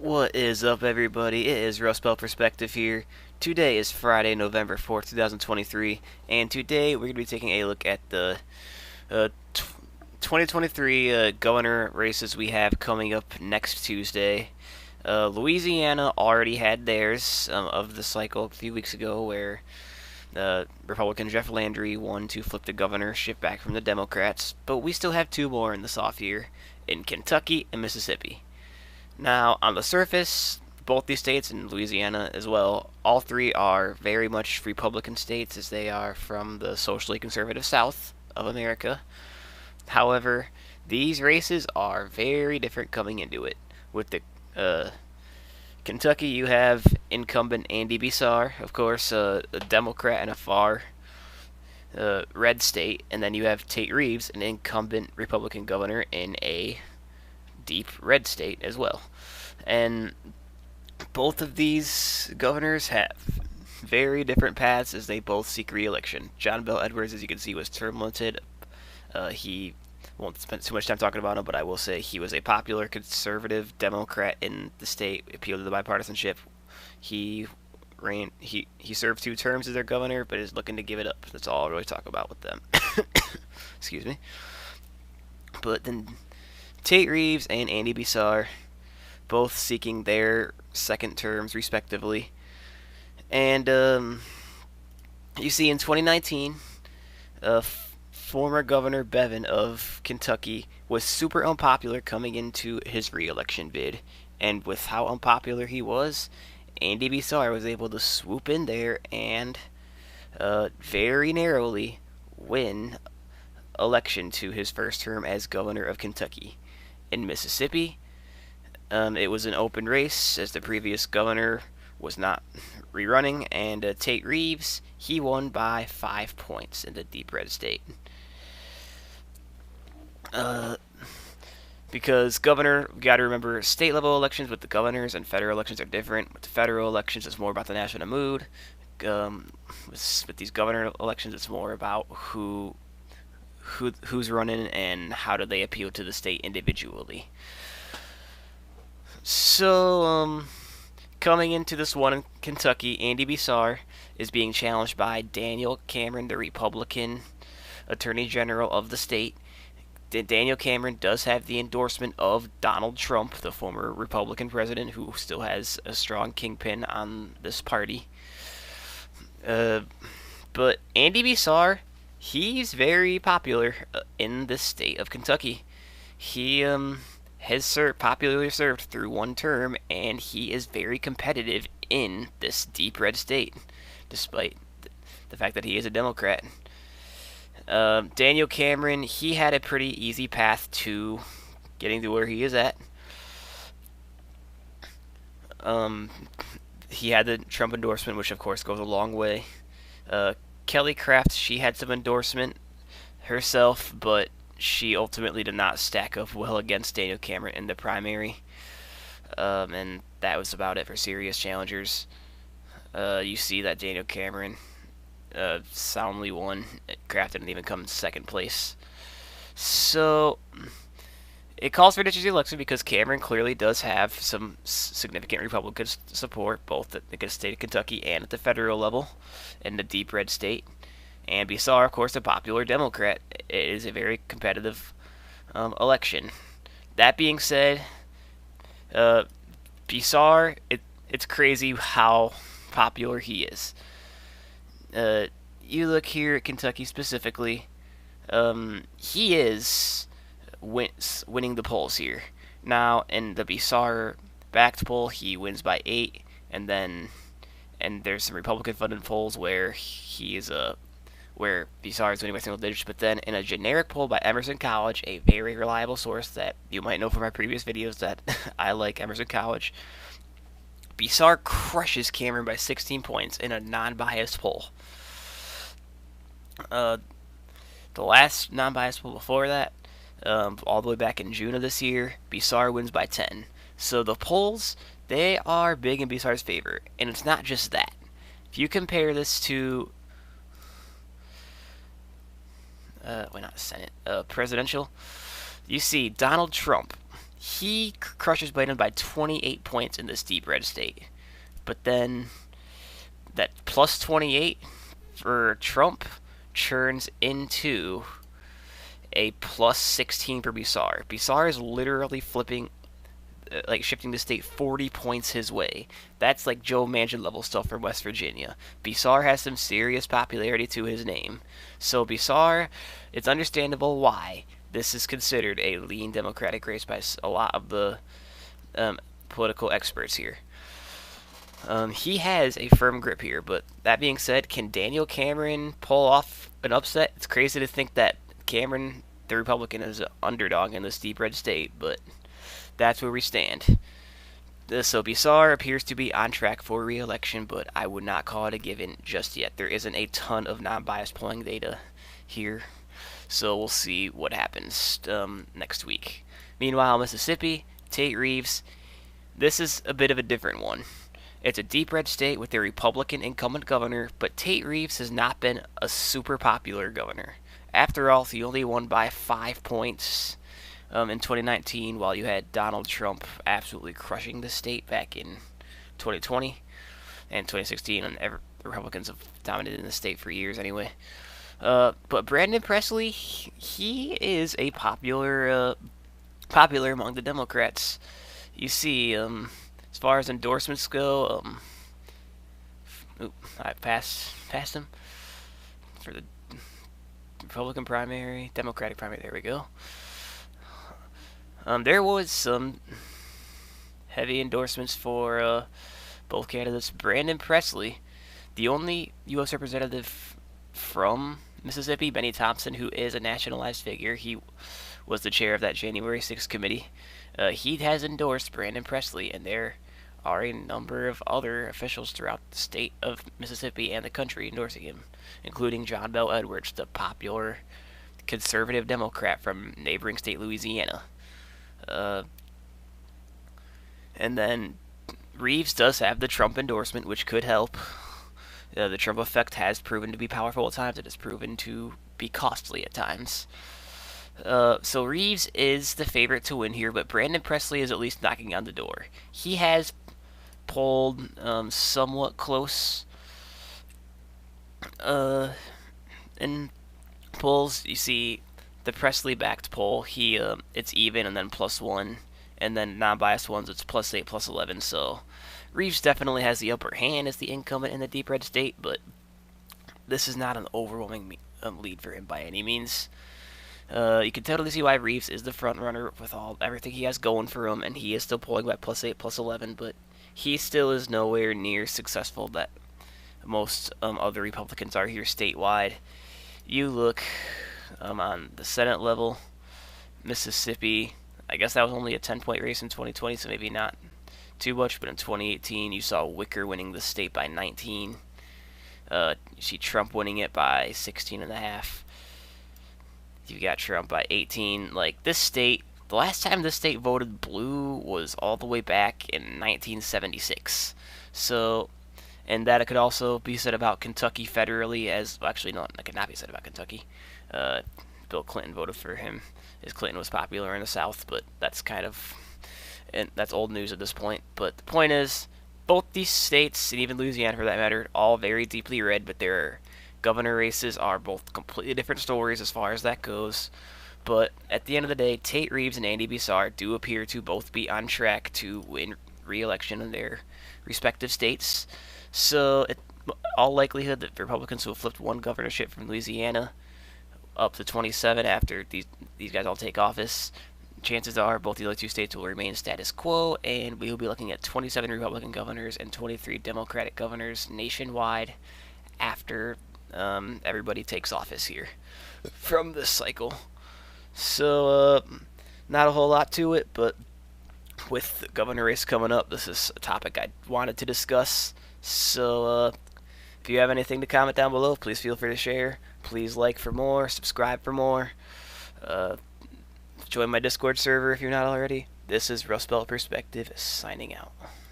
What is up, everybody? It is Rustbelt Perspective here. Today is Friday, November 4th, 2023, and today we're going to be taking a look at the uh, 2023 governor races we have coming up next Tuesday. Louisiana already had theirs of the cycle a few weeks ago, where Republican Jeff Landry won to flip the governorship back from the Democrats, but we still have two more in this off year in Kentucky and Mississippi. Now, on the surface, both these states and Louisiana as well, all three are very much Republican states as they are from the socially conservative South of America. However, these races are very different coming into it. With the Kentucky, you have incumbent Andy Beshear, of course, a Democrat in a far red state, and then you have Tate Reeves, an incumbent Republican governor in a deep red state as well. And both of these governors have very different paths as they both seek re-election. John Bel Edwards, as you can see, was term limited. He won't spend too much time talking about him, but I will say he was a popular conservative Democrat in the state, appealed to the bipartisanship. He he served 2 terms as their governor, but is looking to give it up. That's all I'll really talk about with them. Excuse me. But then Tate Reeves and Andy Beshear, both seeking their second terms respectively. And you see, in 2019, former Governor Bevin of Kentucky was super unpopular coming into his re-election bid, and with how unpopular he was, Andy Beshear was able to swoop in there and very narrowly win election to his first term as governor of Kentucky. In Mississippi, it was an open race as the previous governor was not rerunning, and Tate Reeves, he won by 5 points in the deep red state. Because governor, you got to remember, state level elections with the governors and federal elections are different. With the federal elections, it's more about the national mood. With these governor elections, it's more about who's running and how do they appeal to the state individually. So, coming into this one in Kentucky, Andy Beshear is being challenged by Daniel Cameron, the Republican Attorney General of the state. Daniel Cameron does have the endorsement of Donald Trump, the former Republican president, who still has a strong kingpin on this party. But Andy Beshear, he's very popular in the state of Kentucky. He has popularly served through 1 term, and he is very competitive in this deep red state, despite the fact that he is a Democrat. Daniel Cameron, he had a pretty easy path to getting to where he is at. He had the Trump endorsement, which of course goes a long way. Kelly Craft, she had some endorsement herself, but she ultimately did not stack up well against Daniel Cameron in the primary. And that was about it for serious challengers. You see that Daniel Cameron soundly won. Kraft didn't even come in second place. So it calls for ditching the election because Cameron clearly does have some significant Republican support, both at the state of Kentucky and at the federal level in the deep red state. And Beshear, of course, a popular Democrat. It is a very competitive election. That being said, Beshear, it's crazy how popular he is. You look here at Kentucky specifically, he is winning the polls here. Now, in the Beshear backed poll, he wins by 8, and there's some Republican funded polls where where Beshear is winning by single digits, but then in a generic poll by Emerson College, a very reliable source that you might know from my previous videos that I like Emerson College, Beshear crushes Cameron by 16 points in a non-biased poll. The last non-biased poll before that, all the way back in June of this year, Beshear wins by 10. So the polls, they are big in Beshear's favor, and it's not just that. If you compare this to why not Senate, presidential, you see Donald Trump. he crushes Biden by 28 points in this deep red state. But then that plus 28 for Trump churns into a plus 16 for Beshear. Beshear is literally flipping, like shifting the state 40 points his way. That's like Joe Manchin level stuff from West Virginia. Beshear has some serious popularity to his name. So Beshear, it's understandable why this is considered a lean Democratic race by a lot of the political experts here. He has a firm grip here, but that being said, can Daniel Cameron pull off an upset? It's crazy to think that Cameron, the Republican, is an underdog in this deep red state, but that's where we stand. So Beshear appears to be on track for re-election, but I would not call it a given just yet. There isn't a ton of non-biased polling data here, so we'll see what happens next week. Meanwhile, Mississippi, Tate Reeves, this is a bit of a different one. It's a deep red state with a Republican incumbent governor, but Tate Reeves has not been a super popular governor. After all, he only won by 5 points in 2019, while you had Donald Trump absolutely crushing the state back in 2020 and 2016, and the Republicans have dominated the state for years anyway. But Brandon Presley, he is a popular among the Democrats. You see, as far as endorsements go, I passed him for the Republican primary, Democratic primary. There we go. There was some heavy endorsements for both candidates. Brandon Presley, the only U.S. representative from Mississippi, Benny Thompson, who is a nationalized figure. He was the chair of that January 6th committee. He has endorsed Brandon Presley, and there are a number of other officials throughout the state of Mississippi and the country endorsing him, including John Bel Edwards, the popular conservative Democrat from neighboring state Louisiana. And then Reeves does have the Trump endorsement, which could help. The Trump effect has proven to be powerful at times. It has proven to be costly at times. So Reeves is the favorite to win here, but Brandon Presley is at least knocking on the door. He has polled somewhat close in polls. You see, the Presley-backed poll, it's even and then +1, and then non-biased ones it's +8, +11. So Reeves definitely has the upper hand as the incumbent in the deep red state, but this is not an overwhelming lead for him by any means. You can totally see why Reeves is the front runner with everything he has going for him, and he is still polling by +8, +11, but he still is nowhere near successful that most other Republicans are here statewide. You look on the Senate level, Mississippi, I guess that was only a 10-point race in 2020, so maybe not too much, but in 2018 you saw Wicker winning the state by 19. You see Trump winning it by 16.5. You got Trump by 18. Like, this state, the last time this state voted blue was all the way back in 1976. So, and that could also be said about Kentucky federally, actually, no, that could not be said about Kentucky. Bill Clinton voted for him, as Clinton was popular in the South, but that's that's old news at this point. But the point is, both these states, and even Louisiana for that matter, all very deeply red, but their governor races are both completely different stories as far as that goes. But at the end of the day, Tate Reeves and Andy Beshear do appear to both be on track to win re-election in their respective states. So, all likelihood that Republicans will flip one governorship from Louisiana up to 27 after these guys all take office. Chances are both the other two states will remain status quo, and we will be looking at 27 Republican governors and 23 Democratic governors nationwide after everybody takes office here from this cycle. So, not a whole lot to it, but with the governor race coming up, this is a topic I wanted to discuss. So, if you have anything to comment down below, please feel free to share. Please like for more, subscribe for more. Join my Discord server if you're not already. This is Rust Belt Perspective signing out.